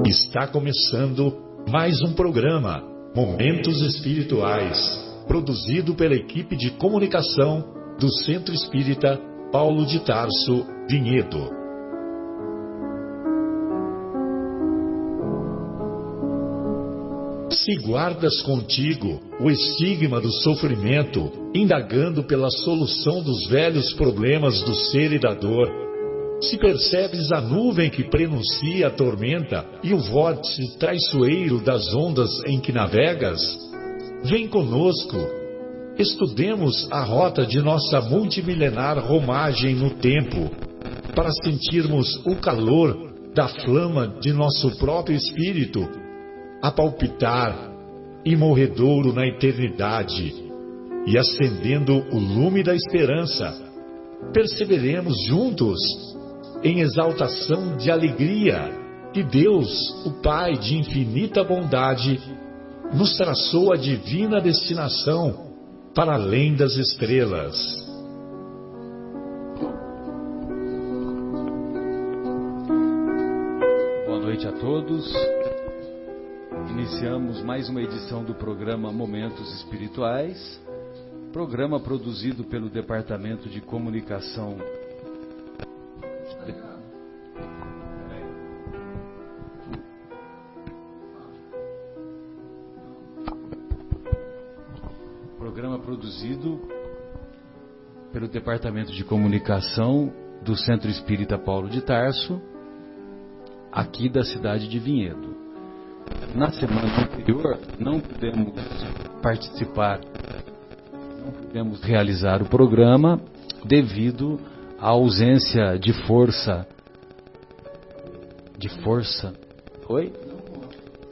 Está começando mais um programa, Momentos Espirituais, produzido pela equipe de comunicação do Centro Espírita Paulo de Tarso, Vinhedo. Se guardas contigo o estigma do sofrimento, indagando pela solução dos velhos problemas do ser e da dor, se percebes a nuvem que prenuncia a tormenta e o vórtice traiçoeiro das ondas em que navegas, vem conosco, estudemos a rota de nossa multimilenar romagem no tempo, para sentirmos o calor da flama de nosso próprio espírito, a palpitar, imorredouro na eternidade, e acendendo o lume da esperança, perseveremos juntos em exaltação de alegria que Deus, o Pai de infinita bondade, nos traçou a divina destinação para além das estrelas. Boa noite a todos. Iniciamos mais uma edição do programa Momentos Espirituais, programa produzido pelo Departamento de Comunicação do Centro Espírita Paulo de Tarso, aqui da cidade de Vinhedo. Na semana anterior não pudemos participar, não pudemos realizar o programa devido à ausência de força. Oi?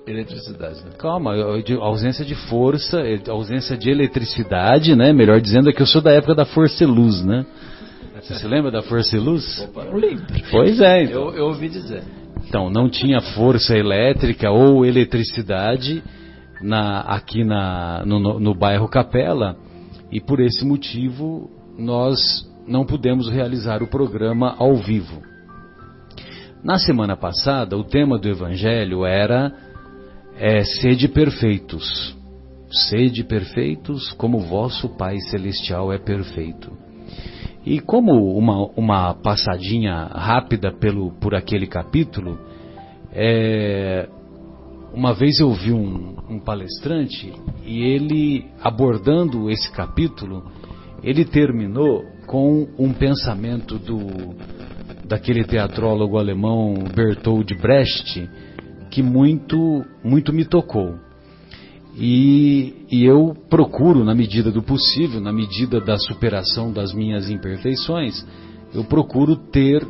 Eletricidade, né? Calma, ausência de força, ausência de eletricidade, né? Melhor dizendo, é que eu sou da época da Força e Luz, né? Você se lembra da Força e Luz? Opa, não lembro. Pois é. Então. Eu ouvi dizer. Então, não tinha força elétrica ou eletricidade aqui no bairro Capela, e por esse motivo nós não pudemos realizar o programa ao vivo. Na semana passada, o tema do Evangelho era sede perfeitos. Sede perfeitos como vosso Pai Celestial é perfeito. E como uma passadinha rápida por aquele capítulo, uma vez eu vi um palestrante e ele, abordando esse capítulo, ele terminou com um pensamento daquele teatrólogo alemão Bertold Brecht, que muito me tocou. E eu procuro, na medida do possível, na medida da superação das minhas imperfeições, eu procuro ter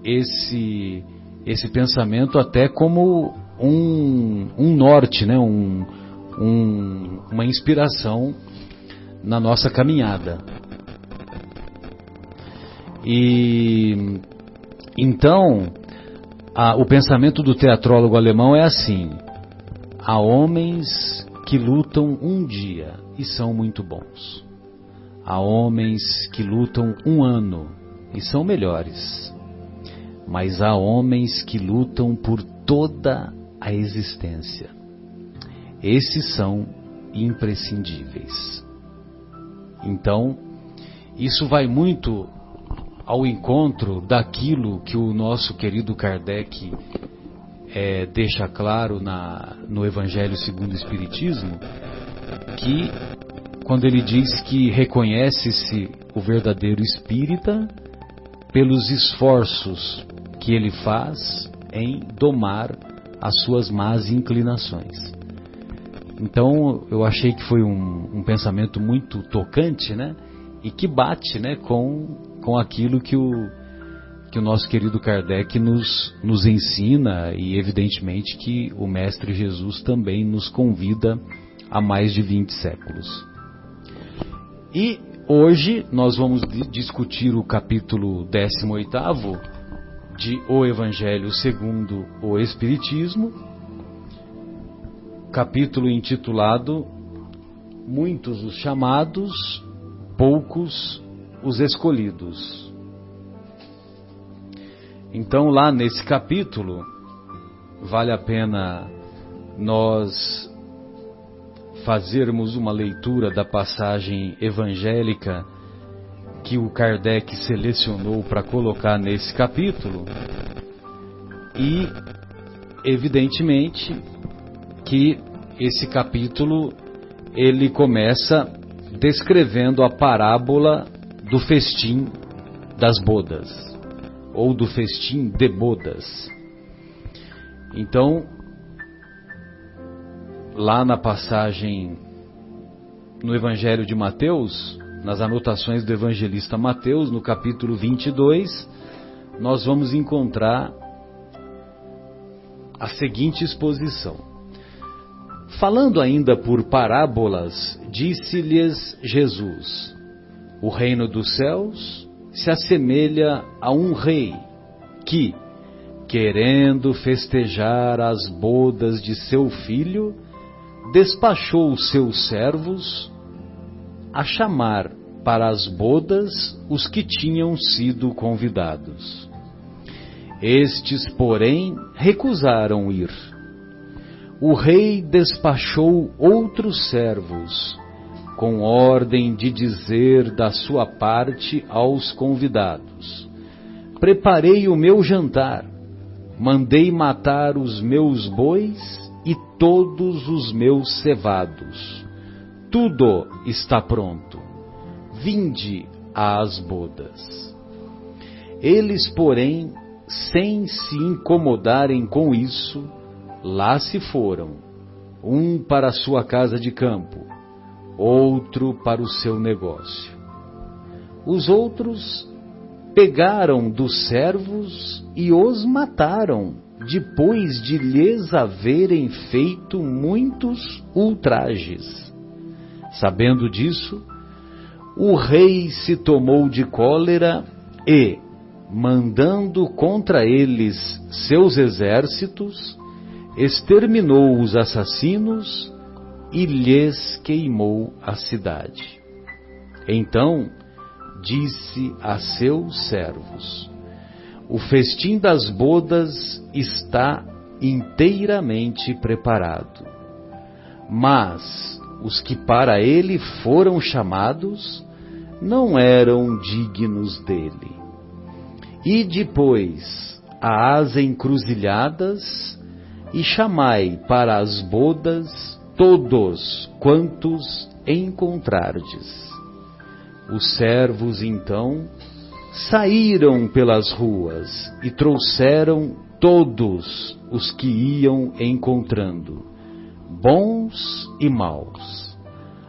esse pensamento até como um norte, né? Uma inspiração na nossa caminhada. E então, o pensamento do teatrólogo alemão é assim: há homens que lutam um dia e são muito bons. Há homens que lutam um ano e são melhores. Mas há homens que lutam por toda a existência. Esses são imprescindíveis. Então, isso vai muito ao encontro daquilo que o nosso querido Kardec deixa claro no Evangelho segundo o Espiritismo, que quando ele diz que reconhece-se o verdadeiro espírita pelos esforços que ele faz em domar as suas más inclinações. Então eu achei que foi um pensamento muito tocante, né? E que bate, né, com aquilo que o nosso querido Kardec nos ensina, e evidentemente que o Mestre Jesus também nos convida há mais de 20 séculos. E hoje nós vamos discutir o capítulo 18º de O Evangelho segundo o Espiritismo, capítulo intitulado Muitos os chamados, poucos os escolhidos. Então, lá nesse capítulo, vale a pena nós fazermos uma leitura da passagem evangélica que o Kardec selecionou para colocar nesse capítulo. E, evidentemente, que esse capítulo ele começa descrevendo a parábola do festim das bodas, ou do festim de bodas. Então, lá na passagem no Evangelho de Mateus, nas anotações do evangelista Mateus, no capítulo 22, nós vamos encontrar a seguinte exposição. Falando ainda por parábolas, disse-lhes Jesus: o reino dos céus se assemelha a um rei que, querendo festejar as bodas de seu filho, despachou os seus servos a chamar para as bodas os que tinham sido convidados. Estes, porém, recusaram ir. O rei despachou outros servos, com ordem de dizer da sua parte aos convidados: preparei o meu jantar, mandei matar os meus bois e todos os meus cevados. Tudo está pronto. Vinde às bodas. Eles, porém, sem se incomodarem com isso, lá se foram, um para a sua casa de campo, outro para o seu negócio. Os outros pegaram dos servos e os mataram, depois de lhes haverem feito muitos ultrajes. Sabendo disso, o rei se tomou de cólera e, mandando contra eles seus exércitos, exterminou os assassinos e lhes queimou a cidade. Então disse a seus servos: o festim das bodas está inteiramente preparado, mas os que para ele foram chamados não eram dignos dele. E depois às encruzilhadas e chamai para as bodas todos quantos encontrardes. Os servos então saíram pelas ruas e trouxeram todos os que iam encontrando, bons e maus.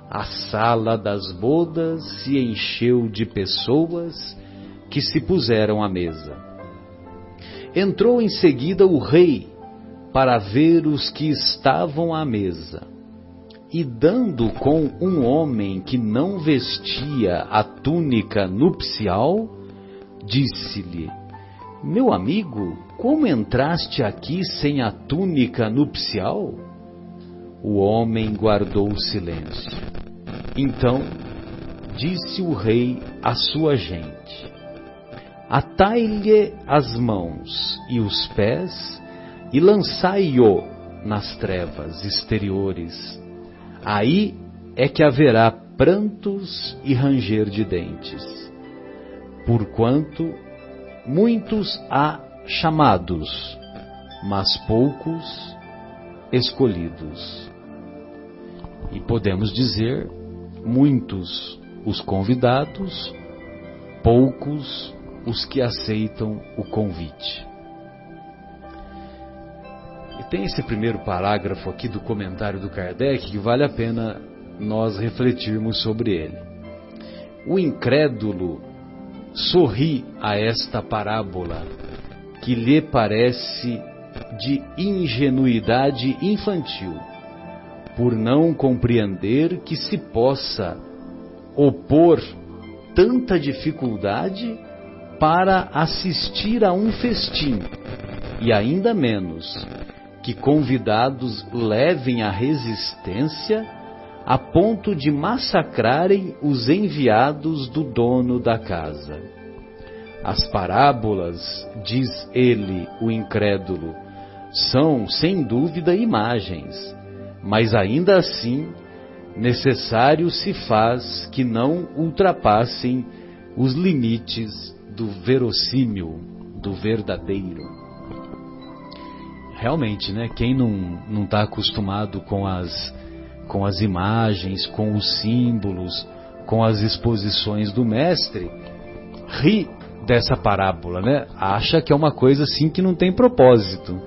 A sala das bodas se encheu de pessoas que se puseram à mesa. Entrou em seguida o rei para ver os que estavam à mesa, e dando com um homem que não vestia a túnica nupcial, disse-lhe: meu amigo, como entraste aqui sem a túnica nupcial? O homem guardou silêncio. Então disse o rei à sua gente: atai-lhe as mãos e os pés e lançai-o nas trevas exteriores. Aí é que haverá prantos e ranger de dentes, porquanto muitos há chamados, mas poucos escolhidos. E podemos dizer, muitos os convidados, poucos os que aceitam o convite. E tem esse primeiro parágrafo aqui do comentário do Kardec que vale a pena nós refletirmos sobre ele. O incrédulo sorri a esta parábola que lhe parece de ingenuidade infantil, por não compreender que se possa opor tanta dificuldade para assistir a um festim, e ainda menos que convidados levem a resistência a ponto de massacrarem os enviados do dono da casa. As parábolas, diz ele, o incrédulo, são, sem dúvida, imagens, mas ainda assim necessário se faz que não ultrapassem os limites do verossímil, do verdadeiro. Realmente, né? Quem não está acostumado com as imagens, com os símbolos, com as exposições do mestre, ri dessa parábola, né? Acha que é uma coisa assim que não tem propósito.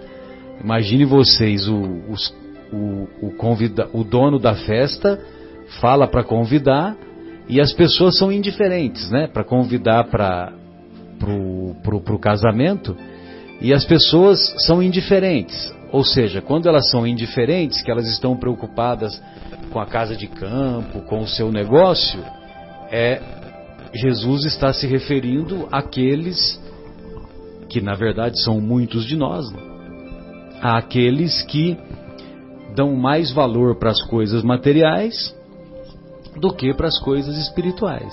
Imagine vocês, o dono da festa fala para convidar e as pessoas são indiferentes, né? Para convidar para o casamento, e as pessoas são indiferentes. Ou seja, quando elas são indiferentes, que elas estão preocupadas com a casa de campo, com o seu negócio, Jesus está se referindo àqueles que na verdade são muitos de nós, né? Àqueles que dão mais valor para as coisas materiais do que para as coisas espirituais.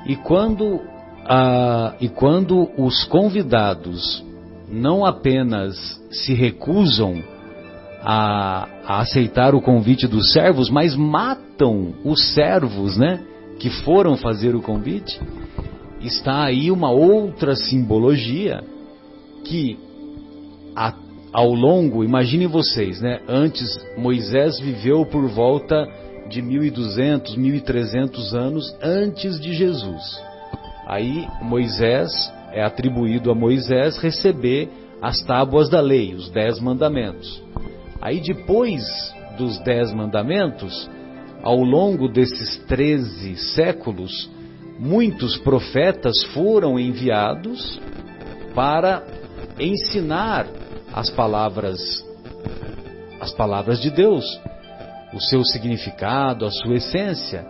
E quando os convidados não apenas se recusam a aceitar o convite dos servos, mas matam os servos, né, que foram fazer o convite, está aí uma outra simbologia que ao longo, imaginem vocês, né, antes Moisés viveu por volta de 1200, 1300 anos antes de Jesus. Aí é atribuído a Moisés receber as tábuas da lei, os 10 mandamentos. Aí depois dos 10 mandamentos, ao longo desses 13 séculos, muitos profetas foram enviados para ensinar as palavras de Deus, o seu significado, a sua essência.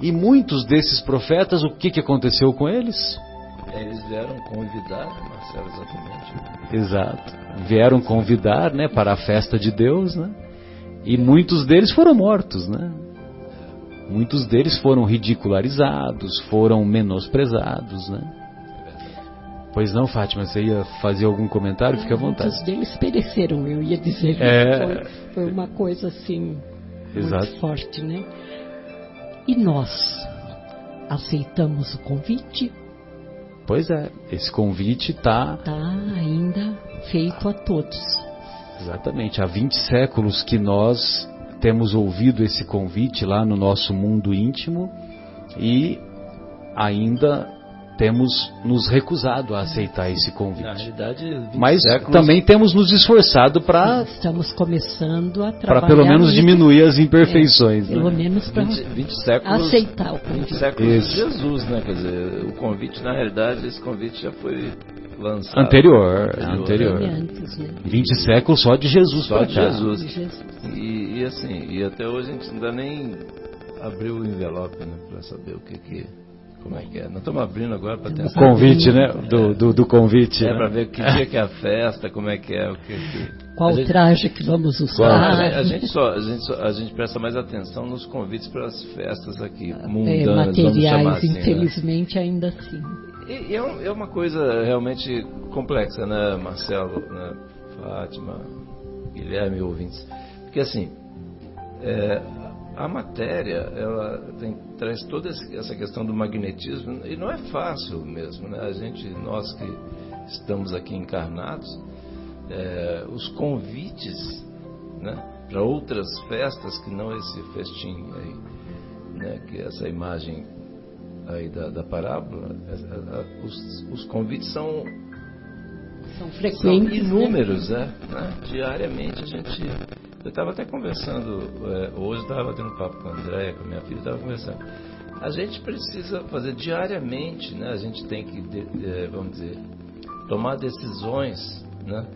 E muitos desses profetas, o que aconteceu com eles? Eles vieram convidar, Marcelo, exatamente. Exato. Vieram convidar, né, para a festa de Deus, né? E muitos deles foram mortos, né? Muitos deles foram ridicularizados, foram menosprezados, né? Pois não, Fátima, você ia fazer algum comentário? Fique à vontade. Muitos deles pereceram, eu ia dizer. Foi uma coisa assim, exato, muito forte, né? E nós aceitamos o convite? Pois é, esse convite está ainda feito a todos. Exatamente, há 20 séculos que nós temos ouvido esse convite lá no nosso mundo íntimo e ainda temos nos recusado a aceitar esse convite. Na realidade, 20 mas séculos... também temos nos esforçado para... Estamos começando a trabalhar... Para pelo menos diminuir as imperfeições. Pelo né? menos para 20 séculos, aceitar o convite. 20 séculos de Jesus, né? Quer dizer, o convite, na realidade, esse convite já foi lançado. Anterior. Antes, né? 20 séculos só de Jesus. Só de Jesus. De Jesus. E assim, e até hoje a gente ainda nem abriu o envelope, né? Para saber como é que é. Nós estamos abrindo agora para tentar... O convite, né? Do convite. É, né? para ver que dia que é a festa, como é que é, qual traje que vamos usar. A gente presta mais atenção nos convites para as festas aqui, mundanas, materiais, vamos chamar assim, infelizmente, né? Ainda assim. E é uma coisa realmente complexa, né, Marcelo, né, Fátima, Guilherme e ouvintes. Porque assim, a matéria, ela traz toda essa questão do magnetismo, e não é fácil mesmo, né? Nós que estamos aqui encarnados, os convites, né, para outras festas que não esse festim aí, né, que é essa imagem aí da parábola, os convites são frequentes, são inúmeros, né? Diariamente eu estava até conversando, hoje estava batendo papo com a Andréia, com a minha filha, estava conversando. A gente precisa fazer diariamente, né? A gente tem que, vamos dizer, tomar decisões, né?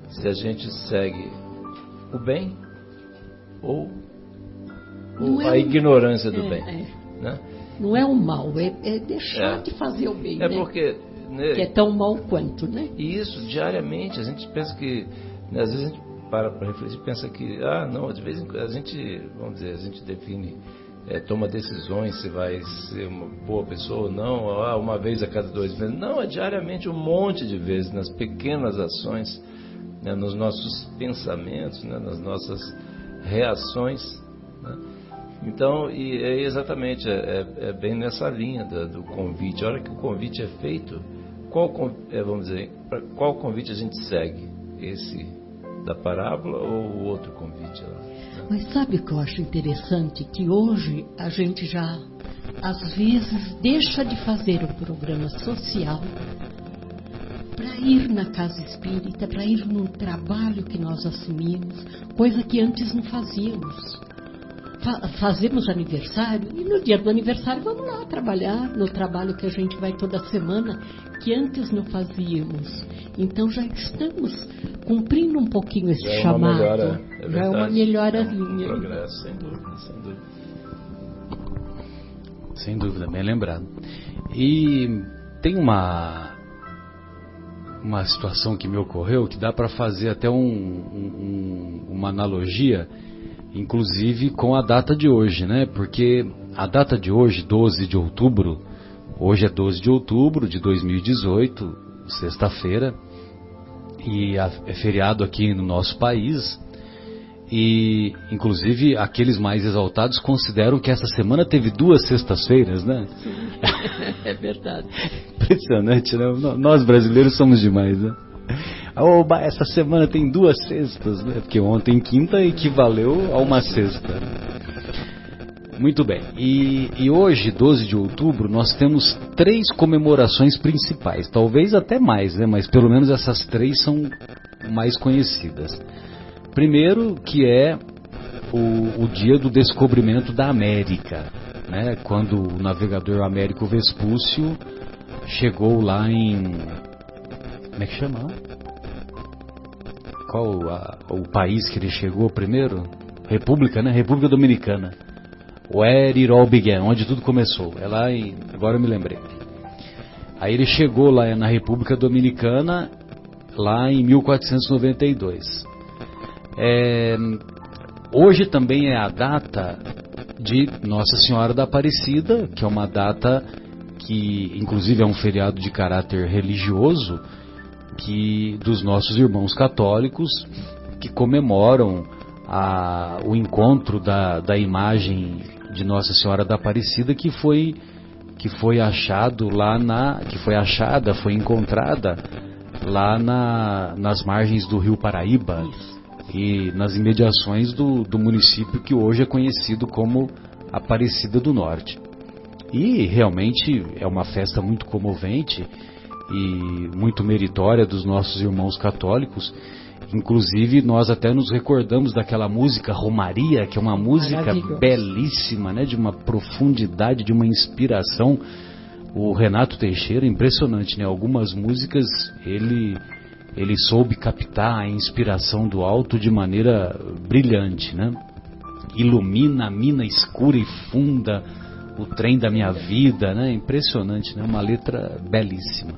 Se a gente segue o bem ou a ignorância do bem, né? Não é o mal, é deixar de fazer o bem, né? Porque... Né, que é tão mal quanto, né? E isso, diariamente, a gente pensa que... Né, às vezes a gente para refletir e pensa que... não, de vez em quando a gente, vamos dizer, a gente define, toma decisões se vai ser uma boa pessoa ou não, uma vez a cada 2 meses. Não, é diariamente um monte de vezes, nas pequenas ações, né, nos nossos pensamentos, né, nas nossas reações, né? Então, e é exatamente, é bem nessa linha do convite. A hora que o convite é feito, vamos dizer, para qual convite a gente segue? Esse da parábola ou o outro convite lá? Mas sabe o que eu acho interessante? Que hoje a gente já, às vezes, deixa de fazer um programa social para ir na casa espírita, para ir num trabalho que nós assumimos, coisa que antes não fazíamos. Fazemos aniversário e no dia do aniversário vamos lá trabalhar no trabalho que a gente vai toda semana, que antes não fazíamos. Então já estamos cumprindo um pouquinho esse chamado. Melhora, já é uma melhorazinha. Um progresso, sem dúvida, sem dúvida. Sem dúvida, bem lembrado. E tem uma situação que me ocorreu que dá para fazer até uma analogia, inclusive com a data de hoje, né? Porque a data de hoje, 12 de outubro, hoje é 12 de outubro de 2018, sexta-feira, e é feriado aqui no nosso país, e inclusive aqueles mais exaltados consideram que essa semana teve 2 sextas-feiras, né? Sim, é verdade. Impressionante, né? Nós brasileiros somos demais, né? Essa semana tem 2 sextas, né? Porque ontem, quinta, equivaleu a uma sexta. Muito bem. E hoje, 12 de outubro, nós temos 3 comemorações principais. Talvez até mais, né? Mas pelo menos essas 3 são mais conhecidas. Primeiro, que é o dia do descobrimento da América, né? Quando o navegador Américo Vespúcio chegou lá em... Como é que chama? Qual o país que ele chegou primeiro? República, né? República Dominicana. Where it all began, onde tudo começou. É lá em... Agora eu me lembrei. Aí ele chegou lá na República Dominicana, lá em 1492. Hoje também é a data de Nossa Senhora da Aparecida, que é uma data que, inclusive, é um feriado de caráter religioso, que dos nossos irmãos católicos que comemoram o encontro da imagem de Nossa Senhora da Aparecida que foi encontrada lá nas margens do Rio Paraíba e nas imediações do município que hoje é conhecido como Aparecida do Norte. E realmente é uma festa muito comovente e muito meritória dos nossos irmãos católicos. Inclusive nós até nos recordamos daquela música Romaria, que é uma música belíssima, né, de uma profundidade, de uma inspiração. O Renato Teixeira, impressionante, né? Algumas músicas ele soube captar a inspiração do alto de maneira brilhante, né? Ilumina a mina escura e funda o trem da minha vida, né? Impressionante, né? Uma letra belíssima.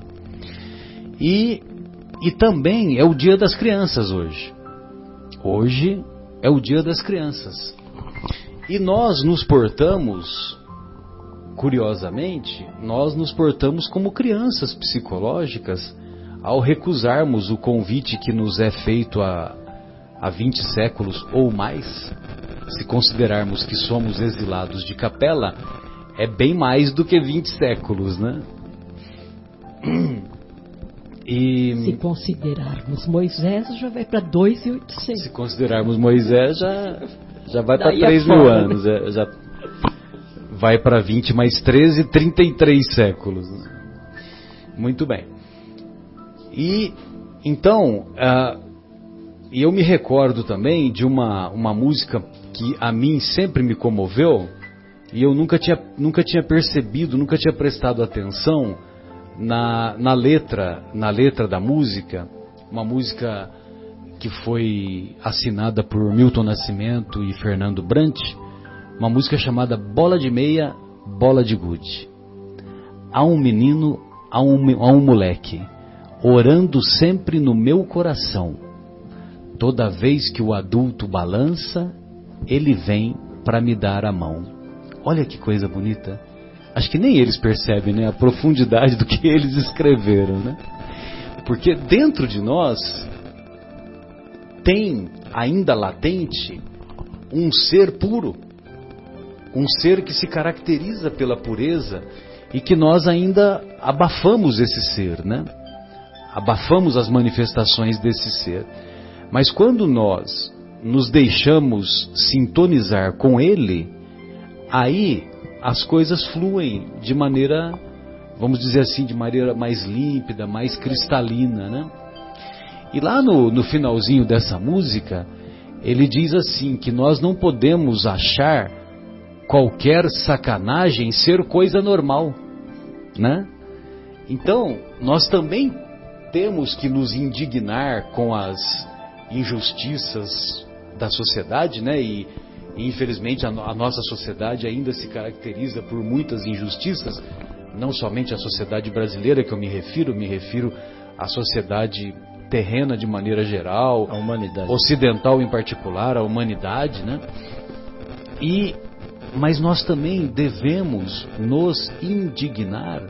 E também é o Dia das Crianças hoje. Hoje é o Dia das Crianças. E nós nos portamos, curiosamente, como crianças psicológicas ao recusarmos o convite que nos é feito há 20 séculos ou mais. Se considerarmos que somos exilados de capela, é bem mais do que 20 séculos, né? E se considerarmos Moisés, já vai para 2.800. Se considerarmos Moisés, já vai para 3.000 anos. Já vai para 20 mais 13, 33 séculos. Muito bem. E então, eu me recordo também de uma música que a mim sempre me comoveu, e eu nunca tinha percebido, nunca tinha prestado atenção na letra da música, uma música que foi assinada por Milton Nascimento e Fernando Brant, uma música chamada Bola de Meia, Bola de Gude. Há um menino, há um moleque, orando sempre no meu coração. Toda vez que o adulto balança, ele vem para me dar a mão. Olha que coisa bonita. Acho que nem eles percebem, né, a profundidade do que eles escreveram, né? Porque dentro de nós tem ainda latente um ser puro, um ser que se caracteriza pela pureza e que nós ainda abafamos esse ser, né? Abafamos as manifestações desse ser. Mas quando nós nos deixamos sintonizar com ele, aí as coisas fluem de maneira, vamos dizer assim, de maneira mais límpida, mais cristalina, né? E lá no finalzinho dessa música, ele diz assim, que nós não podemos achar qualquer sacanagem ser coisa normal, né? Então, nós também temos que nos indignar com as injustiças da sociedade, né? E infelizmente a nossa sociedade ainda se caracteriza por muitas injustiças, não somente a sociedade brasileira que eu me refiro à sociedade terrena de maneira geral, a humanidade, ocidental em particular, a humanidade, né? Mas nós também devemos nos indignar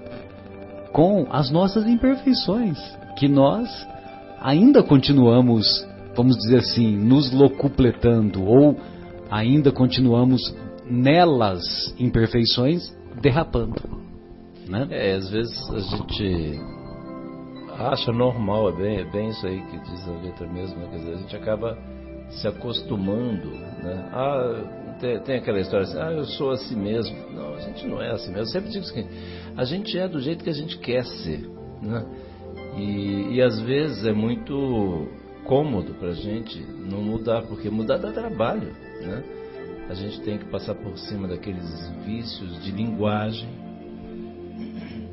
com as nossas imperfeições, que nós ainda continuamos, vamos dizer assim, nos locupletando, ou ainda continuamos nelas imperfeições derrapando, né? Às vezes a gente acha normal, é bem isso aí que diz a letra mesmo, né? Quer dizer, a gente acaba se acostumando, né? Tem aquela história assim, eu sou assim mesmo. Não, a gente não é assim mesmo. Eu sempre digo o seguinte, a gente é do jeito que a gente quer ser, né? E às vezes é muito cômodo pra gente não mudar, porque mudar dá trabalho, né? A gente tem que passar por cima daqueles vícios de linguagem,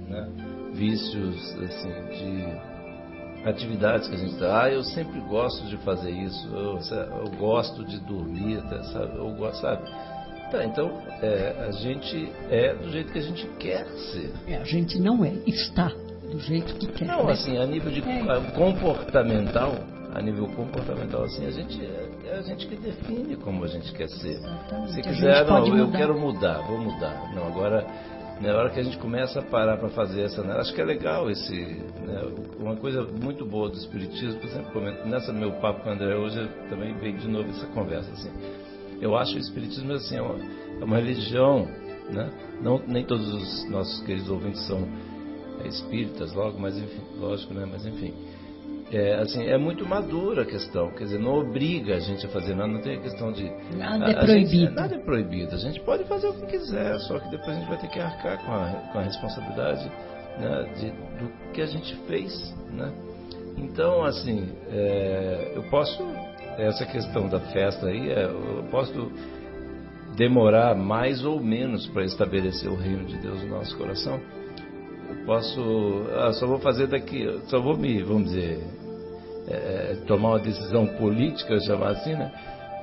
né? Vícios assim, de atividades que a gente dá. Eu sempre gosto de fazer isso, eu gosto de dormir, sabe? Eu gosto, sabe? Então, a gente é do jeito que a gente quer ser. A gente não está do jeito que quer. Não, assim, a nível de comportamental, assim, a gente que define como a gente quer ser. Exatamente. Se quiser, eu quero mudar, vou mudar. Não, agora, na hora que a gente começa a parar para fazer essa, né, acho que é legal esse, né, uma coisa muito boa do Espiritismo, por exemplo, comento, nessa meu papo com o André hoje, eu também veio de novo essa conversa, assim. Eu acho o Espiritismo assim, é uma religião, né? Nem todos os nossos queridos ouvintes são espíritas, mas enfim, lógico, né? Mas enfim, assim, é muito madura a questão, quer dizer, não obriga a gente a fazer nada, não tem a questão de nada é proibido. Nada é proibido, a gente pode fazer o que quiser, só que depois a gente vai ter que arcar com a responsabilidade, né, do que a gente fez, né? Então, assim, eu posso, essa questão da festa aí, eu posso demorar mais ou menos para estabelecer o reino de Deus no nosso coração. Eu posso, só vou fazer só vou vamos dizer, tomar uma decisão política, chamar assim, né?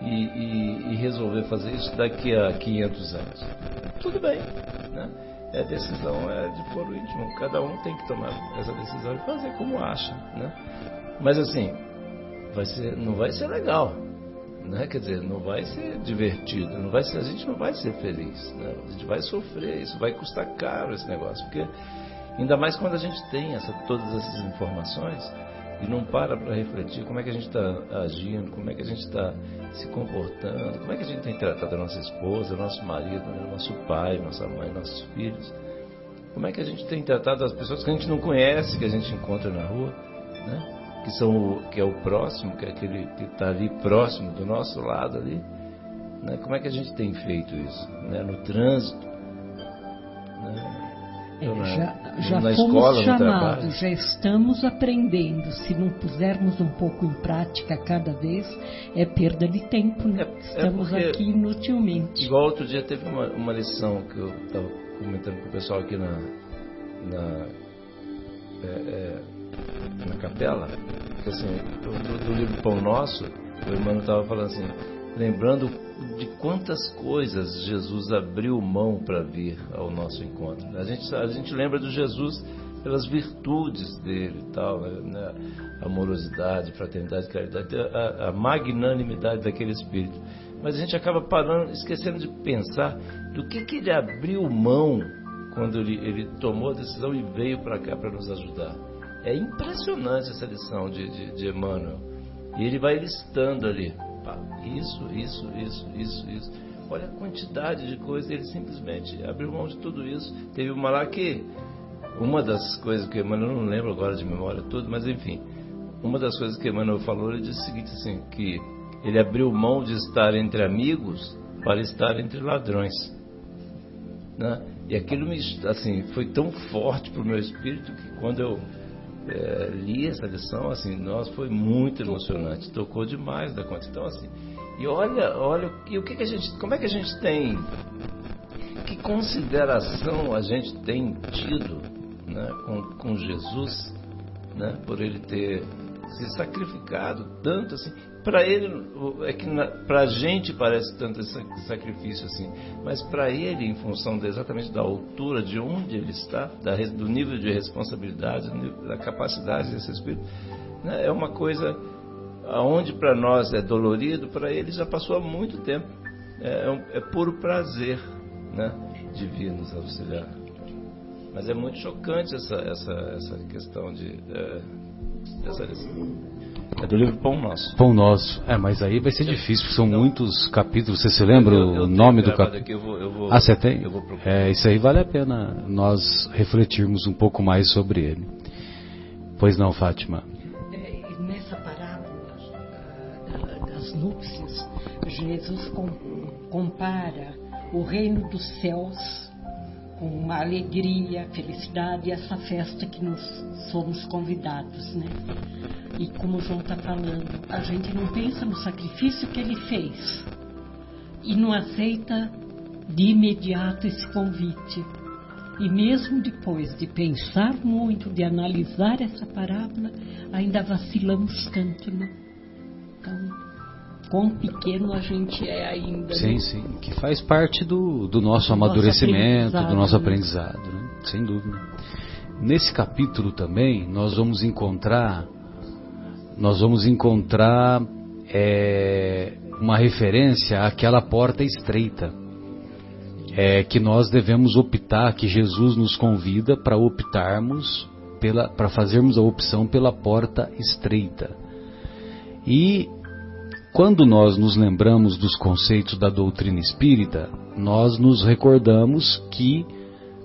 E resolver fazer isso daqui a 500 anos. Tudo bem, né? Decisão de foro íntimo, cada um tem que tomar essa decisão e fazer como acha, né? Mas assim, não vai ser legal, né? Quer dizer, não vai ser divertido, a gente não vai ser feliz, né? A gente vai sofrer, isso vai custar caro esse negócio, porque ainda mais quando a gente tem todas essas informações e não para refletir como é que a gente está agindo, como é que a gente está se comportando, como é que a gente tem tratado a nossa esposa, nosso marido, nosso pai, nossa mãe, nossos filhos, como é que a gente tem tratado as pessoas que a gente não conhece, que a gente encontra na rua, né? Que é o próximo, que é aquele que está ali próximo do nosso lado ali, né? Como é que a gente tem feito isso, né? No trânsito, né? Já na fomos escola, chamados, já estamos aprendendo. Se não pusermos um pouco em prática cada vez, é perda de tempo, né? Estamos aqui inutilmente. Igual outro dia teve uma lição que eu estava comentando com o pessoal aqui na capela, que assim, do livro Pão Nosso, o irmão estava falando assim, lembrando de quantas coisas Jesus abriu mão para vir ao nosso encontro. A gente lembra do Jesus pelas virtudes dele e tal, né? Amorosidade, fraternidade, caridade, a magnanimidade daquele espírito. Mas a gente acaba parando, esquecendo de pensar do que ele abriu mão quando ele tomou a decisão e veio para cá para nos ajudar. É impressionante essa lição de Emmanuel, E ele vai listando ali, isso. Olha a quantidade de coisas, ele simplesmente abriu mão de tudo isso. Teve uma lá que, uma das coisas que Emmanuel, eu não lembro agora de memória tudo, mas enfim, uma das coisas que Emmanuel falou, ele disse o seguinte, assim, que ele abriu mão de estar entre amigos para estar entre ladrões, né? E aquilo assim, foi tão forte para o meu espírito que quando eu li essa lição, assim, foi muito emocionante, tocou demais da conta. Então, assim, e olha, o que a gente, como é que a gente tem, que consideração a gente tem tido, né, com Jesus, né, por ele ter se sacrificado tanto, assim. Para ele, para a gente parece tanto esse sacrifício assim, mas para ele, em função exatamente da altura, de onde ele está, do nível de responsabilidade, da capacidade desse espírito, né, é uma coisa aonde para nós é dolorido, para ele já passou há muito tempo. É puro prazer, né, de vir nos auxiliar. Mas é muito chocante essa questão dessa lição. É do livro Pão Nosso. Pão Nosso. Mas aí vai ser difícil, são muitos capítulos. Você se lembra o nome do capítulo? Você tem? Eu vou procurar. Isso aí vale a pena nós refletirmos um pouco mais sobre ele. Pois não, Fátima? Nessa parábola das núpcias, Jesus compara o reino dos céus com a alegria, felicidade e essa festa que nós somos convidados, né? E como o João está falando, a gente não pensa no sacrifício que ele fez e não aceita de imediato esse convite. E mesmo depois de pensar muito, de analisar essa parábola, ainda vacilamos tanto, né? Então, quão pequeno a gente é ainda. Sim, né? Sim, que faz parte do nosso amadurecimento, do nosso aprendizado, né? Sem dúvida. Nesse capítulo também nós vamos encontrar uma referência àquela porta estreita, que nós devemos optar, que Jesus nos convida para optarmos, para fazermos a opção pela porta estreita. E quando nós nos lembramos dos conceitos da doutrina espírita, nós nos recordamos que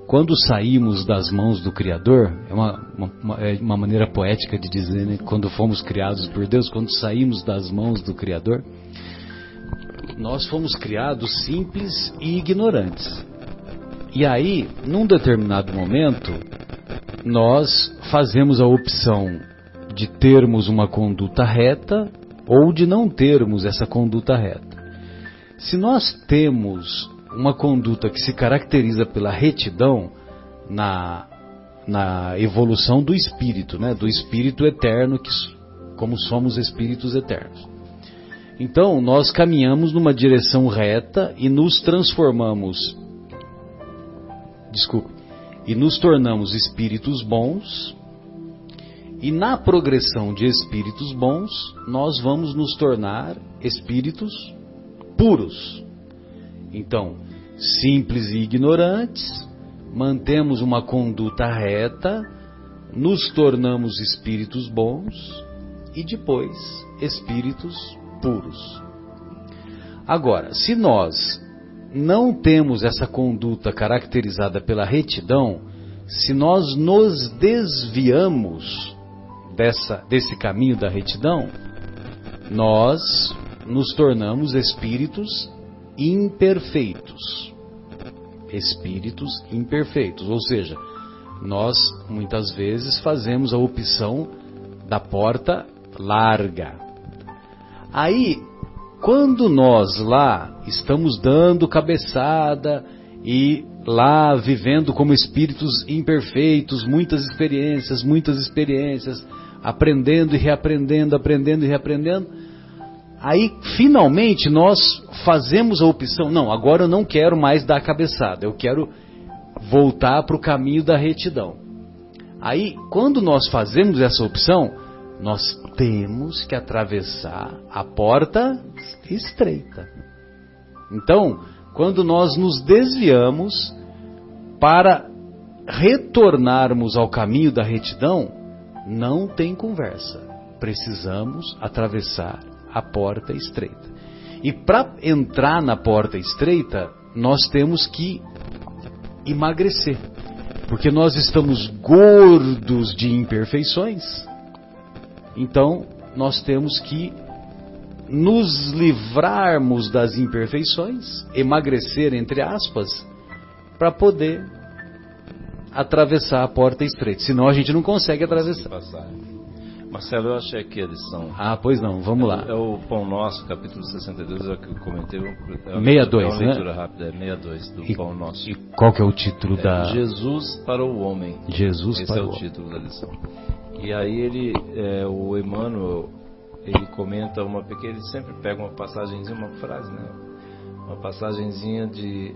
quando saímos das mãos do Criador, é uma maneira poética de dizer, né? Quando fomos criados por Deus, quando saímos das mãos do Criador, nós fomos criados simples e ignorantes. E aí, num determinado momento, nós fazemos a opção de termos uma conduta reta ou de não termos essa conduta reta. Se nós temos uma conduta que se caracteriza pela retidão na evolução do espírito, né? Do espírito eterno, como somos espíritos eternos. Então, nós caminhamos numa direção reta e nos tornamos espíritos bons, e na progressão de espíritos bons, nós vamos nos tornar espíritos puros. Então, simples e ignorantes, mantemos uma conduta reta, nos tornamos espíritos bons e depois espíritos puros. Agora, se nós não temos essa conduta caracterizada pela retidão, se nós nos desviamos desse caminho da retidão, nós nos tornamos espíritos imperfeitos. Espíritos imperfeitos, ou seja, nós muitas vezes fazemos a opção da porta larga. Aí, quando nós lá estamos dando cabeçada e lá vivendo como espíritos imperfeitos, muitas experiências, aprendendo e reaprendendo, aí finalmente nós fazemos a opção, não, agora eu não quero mais dar cabeçada, eu quero voltar para o caminho da retidão. Aí, quando nós fazemos essa opção, nós temos que atravessar a porta estreita. Então, quando nós nos desviamos para retornarmos ao caminho da retidão, não tem conversa. precisamos atravessar a porta estreita. E para entrar na porta estreita, nós temos que emagrecer. Porque nós estamos gordos de imperfeições. Então, nós temos que nos livrarmos das imperfeições, emagrecer, entre aspas, para poder atravessar a porta estreita. Senão a gente não consegue atravessar. Marcelo, eu achei aqui a lição. Ah, pois não, vamos lá. É o Pão Nosso, capítulo 62, é o que eu comentei. 62, é uma né? leitura rápida, é 62 do Pão Nosso. E qual que é o título da... Jesus para o Homem. Jesus Esse para é o o Homem. título da lição. E aí o Emmanuel, ele comenta uma pequena, ele sempre pega uma passagenzinha, uma frase, né? Uma passagenzinha de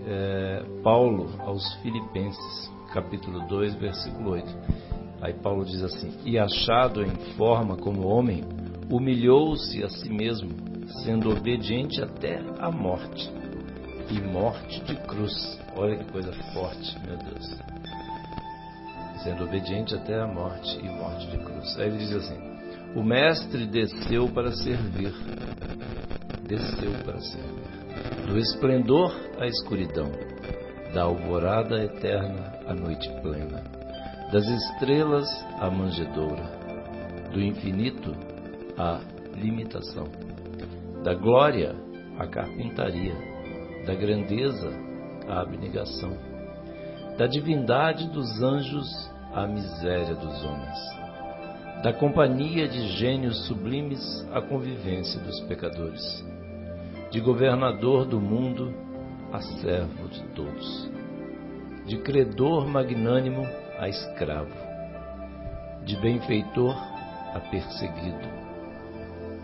Paulo aos Filipenses, capítulo 2, versículo 8. Aí Paulo diz assim: e achado em forma como homem, humilhou-se a si mesmo, sendo obediente até a morte, e morte de cruz. Olha que coisa forte, meu Deus. Sendo obediente até a morte, e morte de cruz. Aí ele diz assim: o mestre desceu para servir. Desceu para servir. Do esplendor à escuridão, da alvorada eterna à noite plena, das estrelas à manjedoura, do infinito à limitação, da glória à carpintaria, da grandeza à abnegação, da divindade dos anjos à miséria dos homens, da companhia de gênios sublimes à convivência dos pecadores, de governador do mundo a servo de todos, de credor magnânimo a escravo, de benfeitor a perseguido,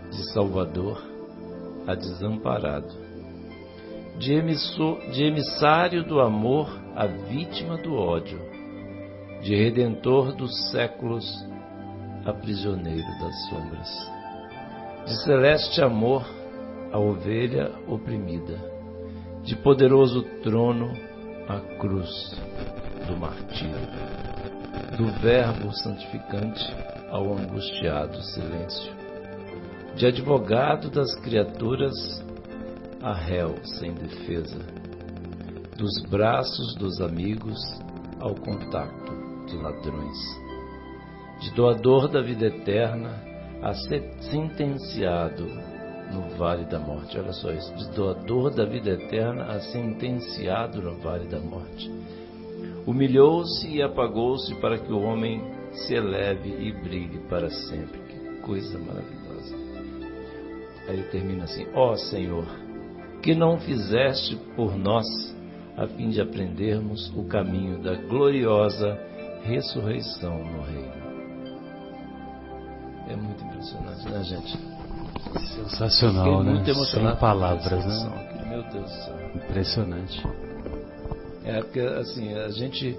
de salvador a desamparado, de emissário do amor a vítima do ódio, de redentor dos séculos a prisioneiro das sombras, de celeste amor a ovelha oprimida, de poderoso trono a cruz do martírio, do verbo santificante ao angustiado silêncio, de advogado das criaturas a réu sem defesa, dos braços dos amigos ao contacto de ladrões, de doador da vida eterna a sentenciado no vale da morte. Olha só isso, de doador da vida eterna a sentenciado no vale da morte. Humilhou-se e apagou-se para que o homem se eleve e brilhe para sempre. Que coisa maravilhosa. Aí ele termina assim: ó Senhor, que não fizeste por nós, a fim de aprendermos o caminho da gloriosa ressurreição no reino. É muito impressionante, né, gente? Sensacional, né? Sem palavras, né? Aqui. Meu Deus do céu. Impressionante. Porque assim, a gente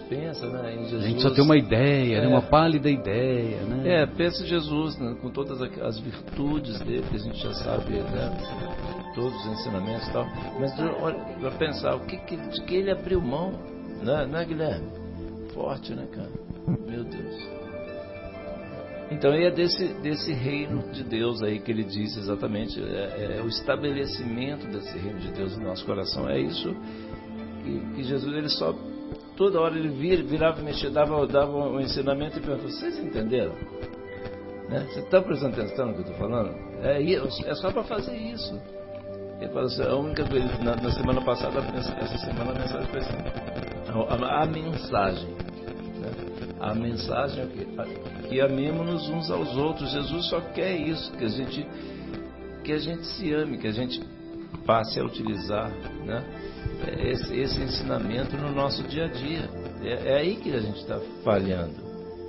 pensa, né, em Jesus. A gente só tem uma ideia, né? Uma pálida ideia, né? Pensa em Jesus, né, com todas as virtudes dele, que a gente já sabe, né? Todos os ensinamentos e tal. Mas olha, para pensar, de que ele abriu mão, né, Guilherme? Forte, né, cara? Meu Deus. Então é desse reino de Deus aí que ele diz exatamente, o estabelecimento desse reino de Deus no nosso coração. É isso que Jesus, ele só, toda hora ele virava e mexia, dava um ensinamento e perguntava: vocês entenderam? Né? Você está prestando atenção no que eu estou falando? É só para fazer isso. Ele falou assim, a única coisa, na semana passada, essa semana a mensagem foi assim, a mensagem, né? A mensagem é o quê? Que amemos-nos uns aos outros. Jesus só quer isso, que a gente se ame, que a gente passe a utilizar, né, esse ensinamento no nosso dia a dia. É aí que a gente está falhando.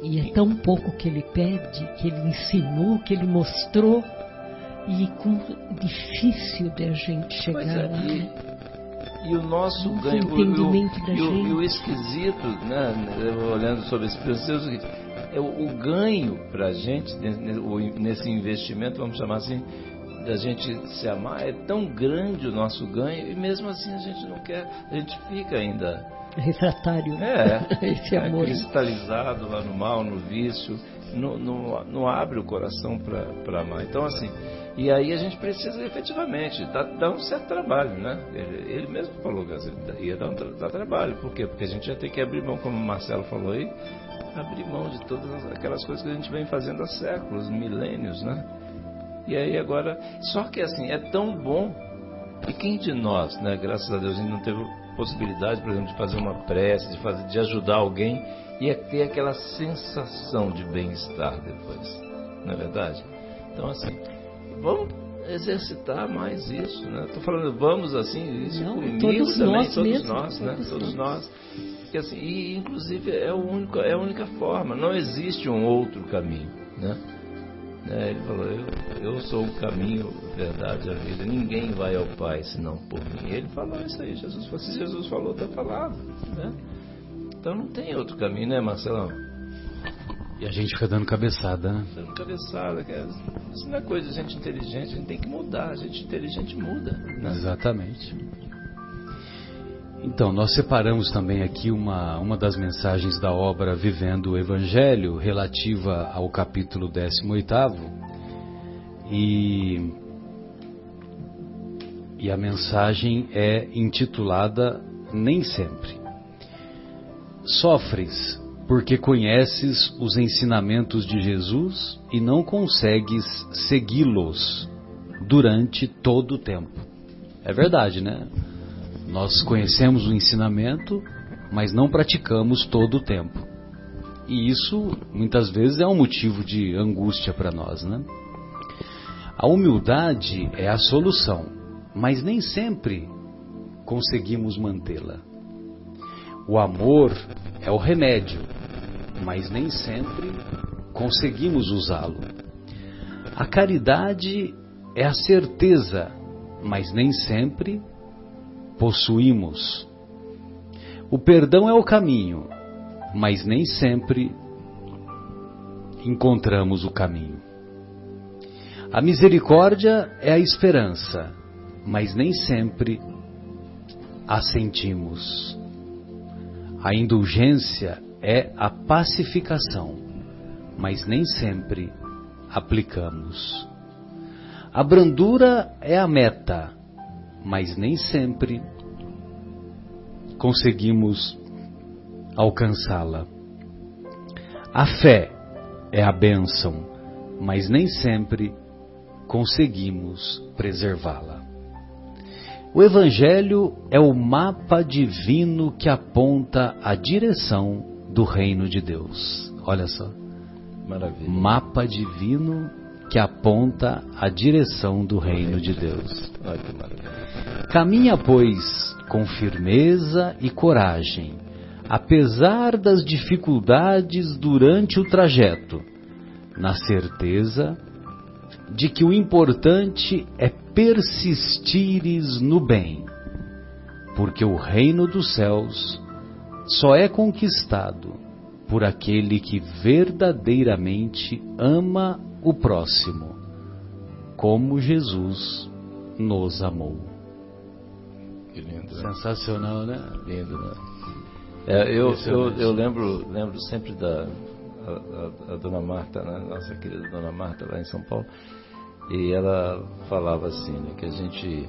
E é tão pouco que ele pede, que ele ensinou, que ele mostrou, e com difícil de a gente chegar lá. E o nosso ganho, e o esquisito, né, olhando sobre esse processo, o ganho para a gente nesse investimento, vamos chamar assim, da gente se amar, é tão grande o nosso ganho, e mesmo assim a gente não quer, a gente fica ainda refratário. Esse amor. Cristalizado lá no mal, no vício, não abre o coração para amar. Então, assim, e aí a gente precisa efetivamente dar um certo trabalho, né? Ele mesmo falou que ia dar trabalho. Por quê? Porque a gente ia ter que abrir mão, como o Marcelo falou aí, abrir mão de todas aquelas coisas que a gente vem fazendo há séculos, milênios, né? E aí agora, só que assim, é tão bom, e quem de nós, né, graças a Deus, a gente não teve possibilidade, por exemplo, de fazer uma prece, de ajudar alguém, e ter aquela sensação de bem-estar depois, não é verdade? Então assim, vamos exercitar mais isso, né? Estou falando, vamos assim, isso não, comigo todos também, nós todos mesmo, nós, né? Todos nós. E, assim, e inclusive é a única forma, não existe um outro caminho, né? Ele falou, eu sou o caminho, a verdade, a vida, ninguém vai ao Pai senão por mim. Ele falou isso aí, se Jesus falou, está falado, né? Então não tem outro caminho, né, Marcelão? E a gente fica dando cabeçada, né? Dando cabeçada, isso não é coisa de gente inteligente, a gente tem que mudar, a gente inteligente muda, né? Exatamente. Então, nós separamos também aqui uma das mensagens da obra Vivendo o Evangelho, relativa ao capítulo 18º, e a mensagem é intitulada Nem Sempre. Sofres porque conheces os ensinamentos de Jesus e não consegues segui-los durante todo o tempo. É verdade, né? Nós conhecemos o ensinamento, mas não praticamos todo o tempo. E isso, muitas vezes, é um motivo de angústia para nós, né? A humildade é a solução, mas nem sempre conseguimos mantê-la. O amor é o remédio, mas nem sempre conseguimos usá-lo. A caridade é a certeza, mas nem sempre possuímos. O perdão é o caminho, mas nem sempre encontramos o caminho. A misericórdia é a esperança, mas nem sempre a sentimos. A indulgência é a pacificação, mas nem sempre aplicamos. A brandura é a meta, mas nem sempre conseguimos alcançá-la. A fé é a bênção, mas nem sempre conseguimos preservá-la. O Evangelho é o mapa divino que aponta a direção do reino de Deus. Olha só. Maravilha. Mapa divino que aponta a direção do reino de Deus. Olha que maravilha. Caminha, pois, com firmeza e coragem, apesar das dificuldades durante o trajeto, na certeza de que o importante é persistires no bem, porque o reino dos céus só é conquistado por aquele que verdadeiramente ama o próximo, como Jesus nos amou. Que lindo, né? Sensacional, né? Lindo, né? Eu lembro sempre da a Dona Marta, né? Nossa querida Dona Marta, lá em São Paulo, e ela falava assim, né, que a gente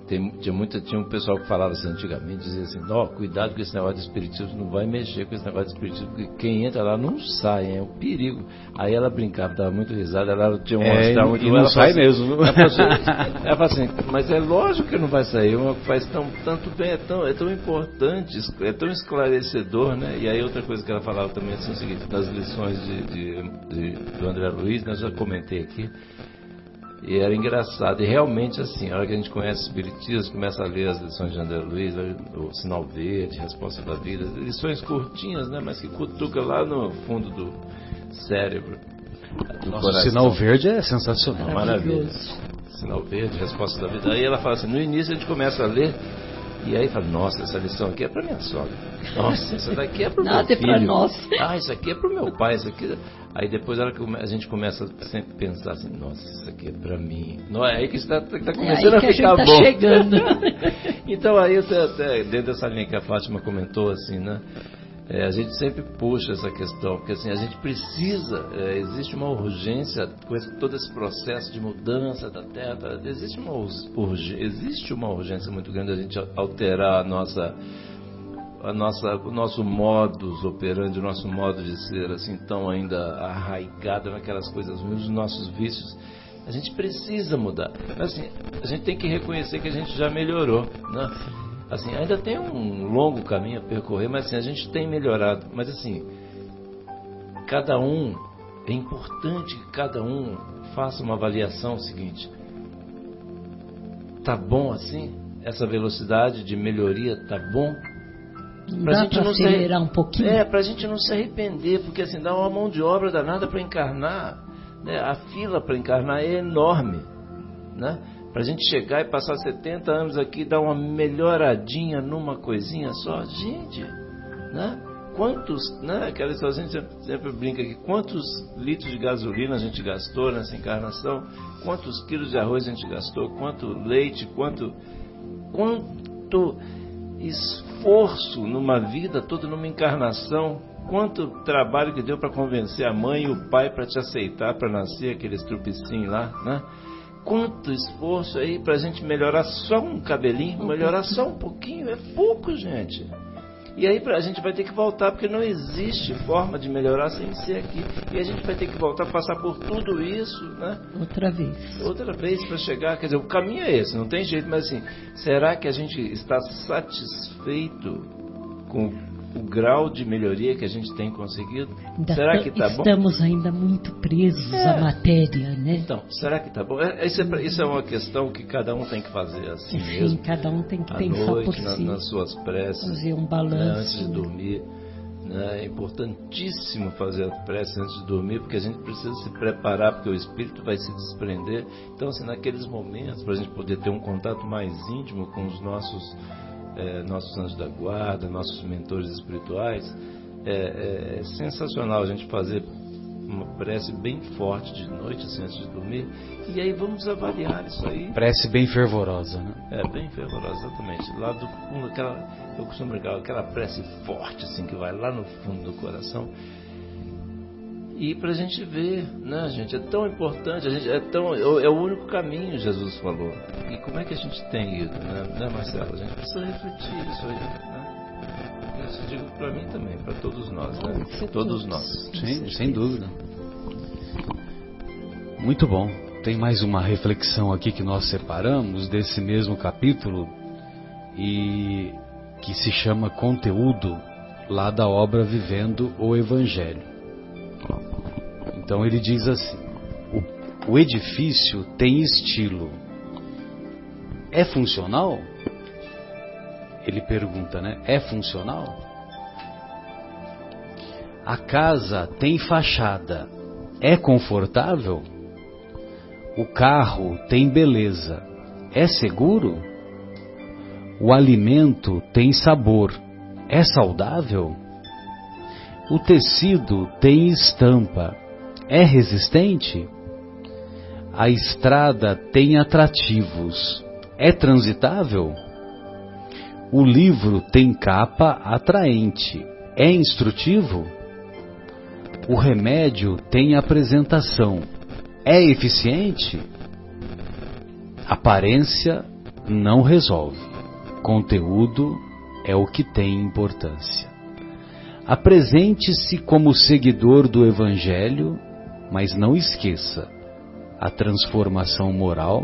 tinha um pessoal que falava assim antigamente, dizia assim, cuidado com esse negócio de espiritismo, não vai mexer com esse negócio de espiritismo, porque quem entra lá não sai, é um perigo. Aí ela brincava, dava muito risada, ela tinha um mostrar muito, e não sai assim, mesmo. Ela fala assim, mas é lógico que não vai sair, faz tanto bem, é tão importante, é tão esclarecedor, né? E aí outra coisa que ela falava também assim, é o seguinte, das lições do André Luiz, né, eu já comentei aqui. E era engraçado, e realmente assim, a hora que a gente conhece o Espiritismo, começa a ler as lições de André Luiz, o Sinal Verde, Resposta da Vida, lições curtinhas, né, mas que cutuca lá no fundo do cérebro. Nossa, o Sinal Verde é sensacional. Maravilha. Sinal Verde, Resposta da Vida. Aí ela fala assim, no início a gente começa a ler, E aí fala, nossa, essa lição aqui é para minha sogra. Nossa, essa daqui é para o meu Nada é filho. para nós. Ah, isso aqui é para o meu pai. Isso aqui... Aí depois a gente começa sempre a pensar assim, nossa, isso aqui é para mim. Não é aí que está começando a a ficar gente bom. chegando. Então aí até dentro dessa linha que a Fátima comentou assim, né? A gente sempre puxa essa questão, porque assim, a gente precisa, existe uma urgência com todo esse processo de mudança da Terra, existe uma urgência muito grande a gente alterar o nosso modus operandi, o nosso modo de ser, assim, tão ainda arraigado naquelas coisas ruins, os nossos vícios. A gente precisa mudar. Mas, assim, a gente tem que reconhecer que a gente já melhorou, né? Assim, ainda tem um longo caminho a percorrer, mas assim, a gente tem melhorado. Mas assim, é importante que cada um faça uma avaliação seguinte. Tá bom assim? Essa velocidade de melhoria tá bom? Dá para acelerar um pouquinho? Pra gente não se arrepender, porque assim, dá uma mão de obra danada para encarnar, né? A fila para encarnar é enorme, né? Para a gente chegar e passar 70 anos aqui e dar uma melhoradinha numa coisinha só, gente, né? Quantos, né? Aquela história, a gente sempre brinca aqui, quantos litros de gasolina a gente gastou nessa encarnação, quantos quilos de arroz a gente gastou, quanto leite, quanto esforço numa vida toda, numa encarnação, quanto trabalho que deu para convencer a mãe e o pai para te aceitar, para nascer aquele estrupicinho lá, né? Quanto esforço aí pra gente melhorar só um cabelinho, melhorar só um pouquinho, é pouco, gente. E aí a gente vai ter que voltar, porque não existe forma de melhorar sem ser aqui. E a gente vai ter que voltar a passar por tudo isso, né? Outra vez para chegar, quer dizer, o caminho é esse, não tem jeito, mas assim, será que a gente está satisfeito com o grau de melhoria que a gente tem conseguido? Será que está bom? Estamos ainda muito presos à matéria, né? Então, será que está bom? Isso é uma questão que cada um tem que fazer assim mesmo. Sim, cada um tem que à pensar noite, por si. Nas suas preces. Fazer um balanço. Né, antes de dormir. Né? É importantíssimo fazer a prece antes de dormir, porque a gente precisa se preparar, porque o espírito vai se desprender. Então, assim, naqueles momentos, para a gente poder ter um contato mais íntimo com os nossos anjos da guarda, nossos mentores espirituais, é sensacional a gente fazer uma prece bem forte de noite, assim, antes de dormir, e aí vamos avaliar isso aí. Prece bem fervorosa, né? Bem fervorosa, exatamente. Lá do fundo, eu costumo brincar, aquela prece forte, assim, que vai lá no fundo do coração. E para a gente ver, né, gente, é tão importante, é o único caminho, Jesus falou. E como é que a gente tem ido, né, Marcelo? A gente precisa refletir isso aí, né? Isso eu digo para mim também, para todos nós, né? Todos nós. Sim, sem dúvida. Muito bom. Tem mais uma reflexão aqui que nós separamos desse mesmo capítulo e que se chama Conteúdo, lá da obra Vivendo o Evangelho. Então ele diz assim: o edifício tem estilo. É funcional? Ele pergunta, né? É funcional? A casa tem fachada. É confortável? O carro tem beleza. É seguro? O alimento tem sabor. É saudável? O tecido tem estampa. É resistente? A estrada tem atrativos. É transitável? O livro tem capa atraente. É instrutivo? O remédio tem apresentação. É eficiente? Aparência não resolve. Conteúdo é o que tem importância. Apresente-se como seguidor do Evangelho, mas não esqueça a transformação moral,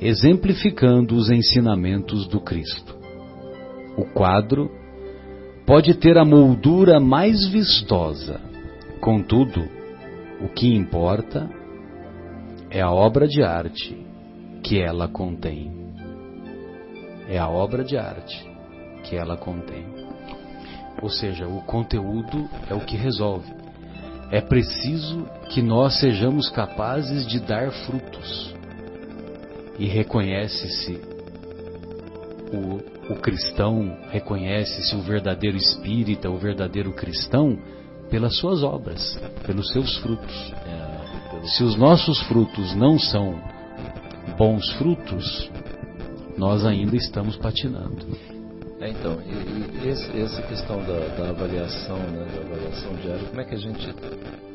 exemplificando os ensinamentos do Cristo. O quadro pode ter a moldura mais vistosa, contudo, o que importa é a obra de arte que ela contém. É a obra de arte que ela contém. Ou seja, o conteúdo é o que resolve. É preciso que nós sejamos capazes de dar frutos. E reconhece-se o cristão reconhece-se o verdadeiro espírita, o verdadeiro cristão, pelas suas obras, pelos seus frutos. Se os nossos frutos não são bons frutos, nós ainda estamos patinando. Então, essa questão da avaliação, né, da avaliação diária, como é que a gente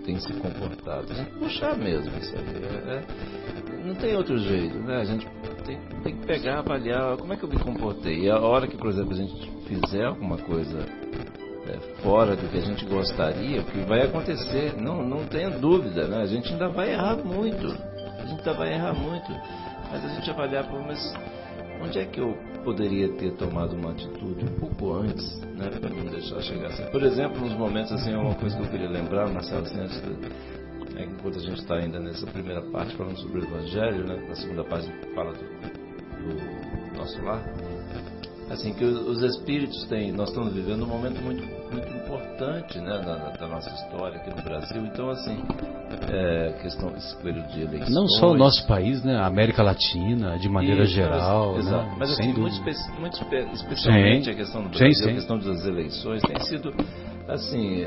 tem se comportado? A gente puxar mesmo isso aí. Não tem outro jeito, né? A gente tem que pegar, avaliar como é que eu me comportei. E a hora que, por exemplo, a gente fizer alguma coisa fora do que a gente gostaria, o que vai acontecer, não tenha dúvida, né? A gente ainda vai errar muito. Mas a gente avaliar, mas onde é que eu poderia ter tomado uma atitude um pouco antes, né, para não deixar chegar assim. Por exemplo, nos momentos assim, é uma coisa que eu queria lembrar, Marcelo, assim, enquanto a gente está ainda nessa primeira parte falando sobre o Evangelho, né, na segunda parte fala do nosso lar, assim, que os espíritos nós estamos vivendo um momento muito, muito importante, né, da nossa história aqui no Brasil. Então, assim, esse período de eleições... Não só o nosso país, né, a América Latina, de maneira geral. Exato. Né? Mas, assim, muito especialmente a questão do Brasil, a questão das eleições, tem sido, assim,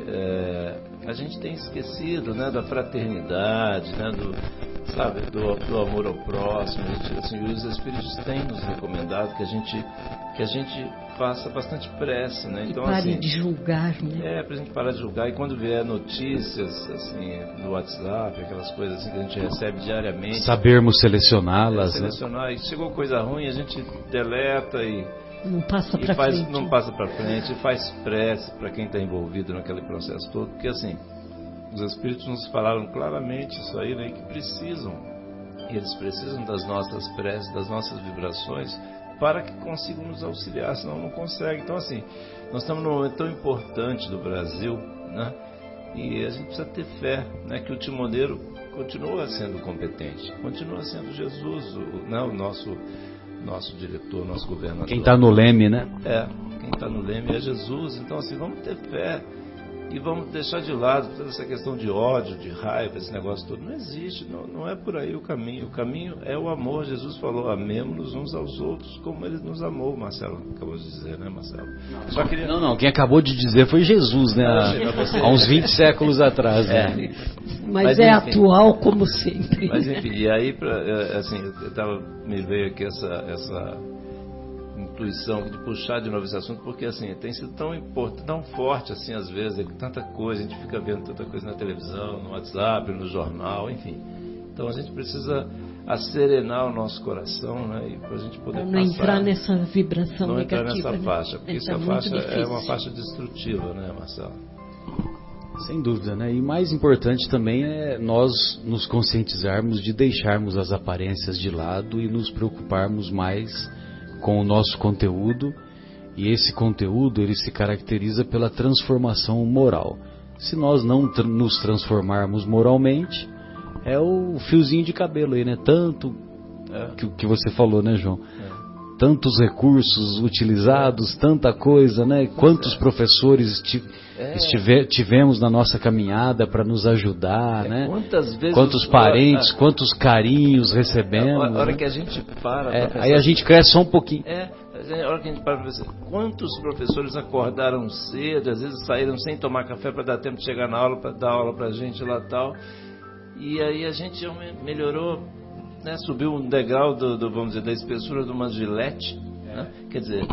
a gente tem esquecido, né, da fraternidade, né, do amor ao próximo. Assim, os Espíritos têm nos recomendado que a gente faça bastante prece, né? Então, pare assim, de julgar, né? pra gente parar de julgar. E quando vier notícias, assim, no WhatsApp, aquelas coisas assim que a gente recebe diariamente, sabermos selecioná-las. Selecionar, né? E chegou coisa ruim, a gente deleta e não passa para frente. Não passa para frente, e faz prece para quem está envolvido naquele processo todo, porque assim, os Espíritos nos falaram claramente isso aí, né, que eles precisam das nossas preces, das nossas vibrações, para que consigam nos auxiliar, senão não conseguem. Então, assim, nós estamos num momento tão importante do Brasil, né? E a gente precisa ter fé, né? Que o timoneiro continua sendo competente, continua sendo Jesus, o nosso diretor, nosso governador. Quem está no leme, né? Quem está no leme é Jesus. Então, assim, vamos ter fé. E vamos deixar de lado toda essa questão de ódio, de raiva, esse negócio todo. Não existe, não é por aí o caminho. O caminho é o amor. Jesus falou, amemos-nos uns aos outros como Ele nos amou. Marcelo acabou de dizer, né, Marcelo? Só queria... Não, quem acabou de dizer foi Jesus, né? Há uns 20 séculos atrás. Né? Mas enfim, atual como sempre. Mas enfim, e aí, assim, me veio aqui essa intuição de puxar de novo esse assunto, porque assim, tem sido tão importante, tão forte assim, às vezes, tanta coisa, a gente fica vendo tanta coisa na televisão, no WhatsApp, no jornal, enfim. Então a gente precisa acerenar o nosso coração, né, e para a gente poder não entrar nessa vibração não negativa. Não entrar nessa faixa, porque essa faixa difícil. É uma faixa destrutiva, né, Marcelo? Sem dúvida, né? E mais importante também é nós nos conscientizarmos de deixarmos as aparências de lado e nos preocuparmos mais com o nosso conteúdo, e esse conteúdo ele se caracteriza pela transformação moral. Se nós não nos transformarmos moralmente, é o fiozinho de cabelo aí, né? Tanto que você falou, né, João? Tantos recursos utilizados, tanta coisa, né? Quantos professores tivemos na nossa caminhada para nos ajudar, né? Quantos parentes, quantos carinhos recebemos. A hora que a gente para pensar, aí a gente cresce só um pouquinho. A hora que a gente para pensar, quantos professores acordaram cedo, às vezes saíram sem tomar café para dar tempo de chegar na aula, para dar aula para a gente lá e tal. E aí a gente melhorou, né, subiu um degrau vamos dizer, da espessura de uma gilete, né? Quer dizer,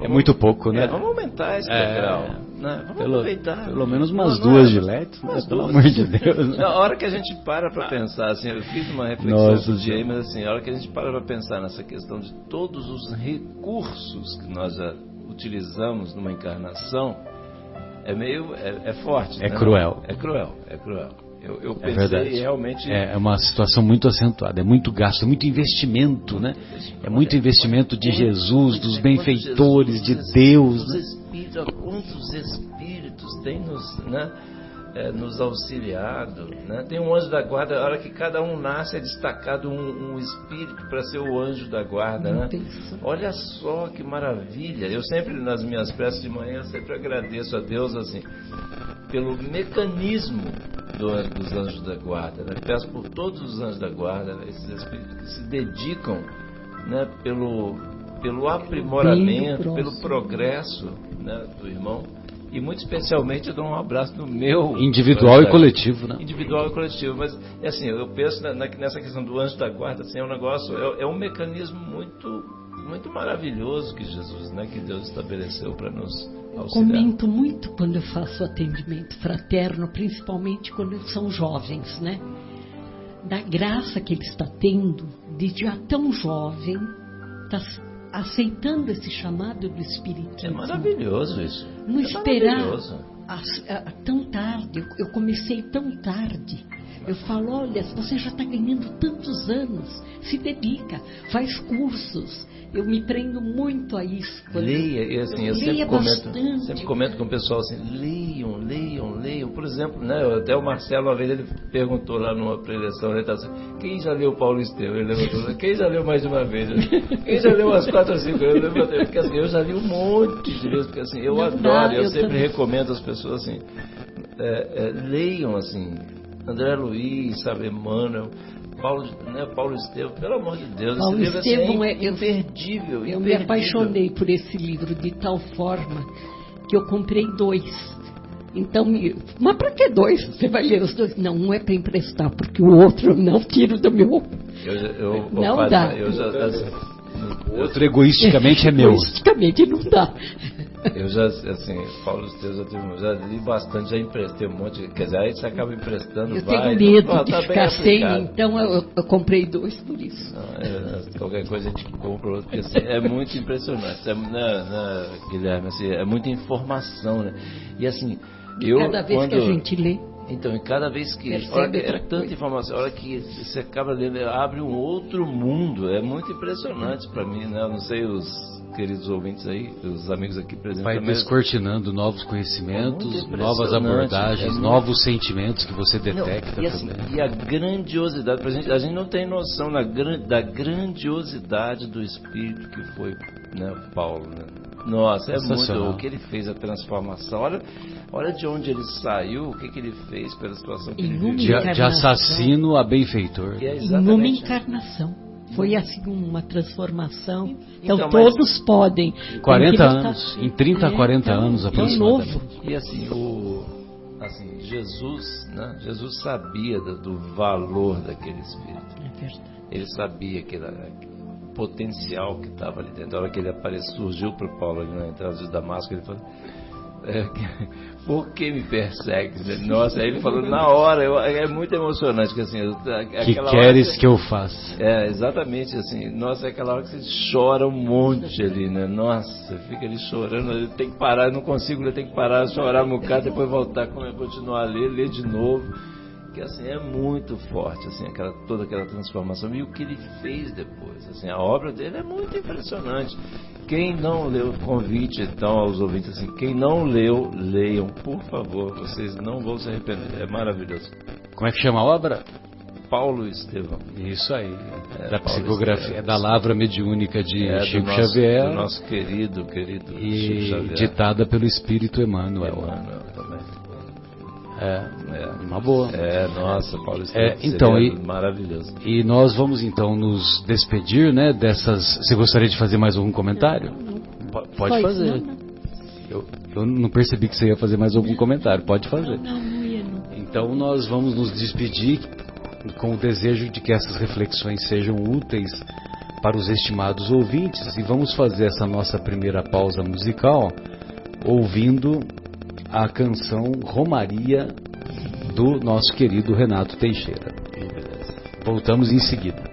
muito pouco, né? Vamos aumentar esse degrau, né? Vamos aproveitar. Pelo menos umas duas giletes, né? Pelo amor de Deus. Né? A hora que a gente para pensar, assim, eu fiz uma reflexão outro dia, mas assim, a hora que a gente para pensar nessa questão de todos os recursos que nós já utilizamos numa encarnação, é forte. É, né? Cruel. É cruel. Eu pensei verdade. Realmente... É uma situação muito acentuada, é muito gasto, é muito investimento, né? É muito investimento de Jesus, dos benfeitores, de Deus. Quantos espíritos têm nos auxiliado, né? Tem um anjo da guarda, a hora que cada um nasce é destacado um espírito para ser o anjo da guarda, né? Olha só que maravilha. Eu sempre, nas minhas preces de manhã, eu sempre agradeço a Deus, assim, pelo mecanismo dos anjos da guarda, né? Peço por todos os anjos da guarda, né? Esses espíritos que se dedicam, né, pelo aprimoramento, pelo progresso, né, do irmão. E muito especialmente eu dou um abraço no meu... Individual e coletivo, né? Individual e coletivo. Mas, assim, eu penso nessa questão do anjo da guarda, assim, é um negócio, é um mecanismo muito maravilhoso que Jesus, né, que Deus estabeleceu para nos auxiliar. Eu comento muito quando eu faço atendimento fraterno, principalmente quando são jovens, né? Da graça que ele está tendo de já tão jovem, está aceitando esse chamado do Espiritismo. É maravilhoso isso. Não esperar tão tarde. Eu comecei tão tarde. Eu falo, olha, você já está ganhando tantos anos, se dedica, faz cursos. Eu me prendo muito a isso. Leia, e assim, eu sempre comento com o pessoal assim, leiam. Por exemplo, né, até o Marcelo, uma vez, ele perguntou lá numa preleção, ele tá assim, quem já leu Paulo Estevam? Ele levantou, quem já leu mais de uma vez? Quem já leu umas 4 ou 5 vezes? Eu levantei, porque assim, eu já li um monte de vezes, porque assim, eu adoro, eu sempre recomendo às pessoas assim, leiam assim, André Luiz, sabe, Emmanuel, Paulo Estevam, pelo amor de Deus, Paulo esse livro Estevam é imperdível. Eu me apaixonei por esse livro de tal forma que eu comprei 2. Então, mas para que 2? Você vai ler os 2? Não, um é para emprestar, porque o outro eu não tiro do meu. Não dá. O outro egoisticamente é meu. Egoisticamente não dá. Eu já, assim, Paulo Estevam, já li bastante, já emprestei um monte, quer dizer, aí você acaba emprestando. Eu tenho medo de ficar sem, então eu comprei 2 por isso. Não, qualquer coisa a gente compra outro, porque assim, é muito impressionante, Guilherme, assim, é muita informação, né? E assim, cada vez que a gente lê. Então, e cada vez que é tanta informação, a hora que você acaba lendo, abre um outro mundo, é muito impressionante para mim, né? Eu não sei os queridos ouvintes aí, os amigos aqui presentes. Vai descortinando novos conhecimentos, novas abordagens, novos sentimentos que você detecta. E, assim, e a grandiosidade, a gente não tem noção da grandiosidade do espírito que foi, né, Paulo, né? Nossa, é muito o que ele fez, a transformação. Olha de onde ele saiu, o que ele fez pela situação que ele viveu. De assassino a benfeitor. Em uma encarnação. Foi assim uma transformação. Então todos podem. 40 anos, em 30 a 40 anos aproximadamente. Novo. E assim, Jesus, né? Jesus sabia do valor daquele espírito. É verdade. Ele sabia que o potencial que estava ali dentro. A hora que ele surgiu para o Paulo ali na entrada de Damasco, ele falou: por que me persegue? Nossa, aí ele falou na hora, é muito emocionante, que assim, que queres que eu faça? Exatamente, assim, nossa, é aquela hora que você chora um monte ali, né? Nossa, fica ali chorando, ele tem que parar, eu não consigo, ele tem que parar, chorar um bocado, depois voltar, continuar a ler de novo. Que assim, é muito forte, assim, toda aquela transformação. E o que ele fez depois, assim, a obra dele é muito impressionante. Quem não leu, convite então aos ouvintes, assim, quem não leu, leiam, por favor, vocês não vão se arrepender, é maravilhoso. Como é que chama a obra? Paulo Estevam. Isso aí, da psicografia, da lavra mediúnica de Chico Xavier. Do nosso querido e Chico Xavier. Ditada pelo Espírito Emmanuel. Emmanuel também. Uma boa. Nossa, Paulo Estevam, então, maravilhoso. E nós vamos então nos despedir, né, dessas... Você gostaria de fazer mais algum comentário? Pode fazer. Eu não percebi que você ia fazer mais algum comentário. Pode fazer. Não ia não. Então nós vamos nos despedir com o desejo de que essas reflexões sejam úteis para os estimados ouvintes, e vamos fazer essa nossa primeira pausa musical ouvindo a canção Romaria do nosso querido Renato Teixeira. Voltamos em seguida.